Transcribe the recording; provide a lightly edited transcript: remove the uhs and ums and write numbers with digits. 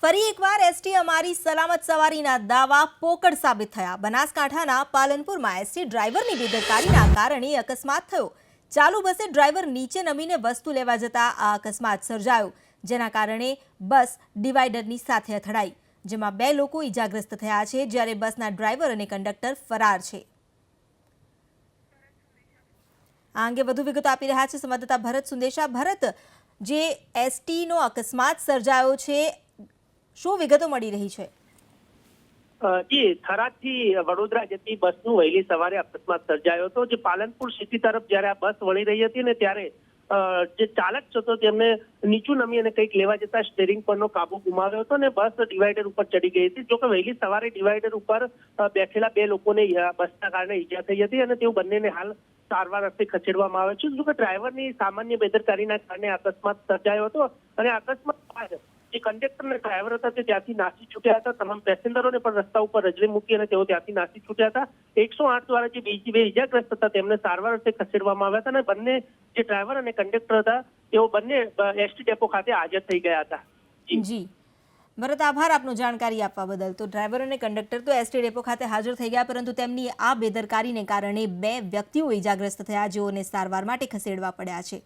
ફરી એકવાર એસટી અમારી સલામત સવારીના દાવા પોકળ સાબિત થયા। બનાસકાંઠાના પાલનપુરમાં એસટી ડ્રાઈવરની બેદરકારીના કારણે અકસ્માત થયો। ચાલુ બસે ડ્રાઈવર નીચે નમીને વસ્તુ લેવા જતા આ અકસ્માત સર્જાયો, જેના કારણે બસ ડિવાઈડરની સાથે અથડાઈ, જેમાં 2 લોકો ઈજાગ્રસ્ત થયા છે, જ્યારે બસના ડ્રાઈવર અને કંડક્ટર ફરાર છે। આ અંગે વધુ વિગતો આપી રહ્યા છે સંવાદદાતા ભરત સુંદેશા। ભરત, જે એસટીનો અકસ્માત સર્જાયો છે, શું વિગતો મળી રહી છે? જી, થરાદથી વડોદરા જતી બસનું વહેલી સવારે અકસ્માત સર્જાયો હતો। જે પાલનપુર સિટી તરફ જ્યારે આ બસ વળી રહી હતી ને ત્યારે જે ચાલક હતો તેમને નીચું નમી અને કંઈક લેવા જતા સ્ટીરિંગ પરનો કાબુ ગુમાવ્યો હતો અને બસ ડિવાઈડર ઉપર ચડી ગઈ હતી। જોકે વહેલી સવારે ડિવાઈડર ઉપર બેઠેલા 2 લોકોને બસના કારણે ઈજા થઈ હતી અને તેઓ બંનેને હાલ સારવાર અર્થે ખસેડવામાં આવે છે। જોકે ડ્રાઈવરની સામાન્ય બેદરકારીના કારણે અકસ્માત સર્જાયો હતો અને અકસ્માત બાદ જે કંડક્ટર અને ડ્રાઈવર હતા તે ત્યાંથી નાસી છૂટ્યા હતા। તમામ પેસેન્જરોને પણ રસ્તા ઉપર રજળી મૂકી અને તેઓ ત્યાંથી નાસી છૂટ્યા હતા। 108 દ્વારા જે બીજી 2 ઈજાગ્રસ્ત હતા તેમને સારવાર અર્થે ખસેડવામાં આવ્યા હતા અને બંને જે ડ્રાઈવર અને કંડક્ટર હતા તેઓ બંને એસટી ડેપો ખાતે હાજર થઈ ગયા હતા। જી ભરત, આભાર આપનો જાણકારી આપવા બદલ। તો ડ્રાઈવર અને કંડક્ટર તો એસટી ડેપો ખાતે હાજર થઈ ગયા, પરંતુ તેમની આ બેદરકારીને કારણે 2 વ્યક્તિઓ ઈજાગ્રસ્ત થયા, જેઓને સારવાર માટે ખસેડવા પડ્યા છે।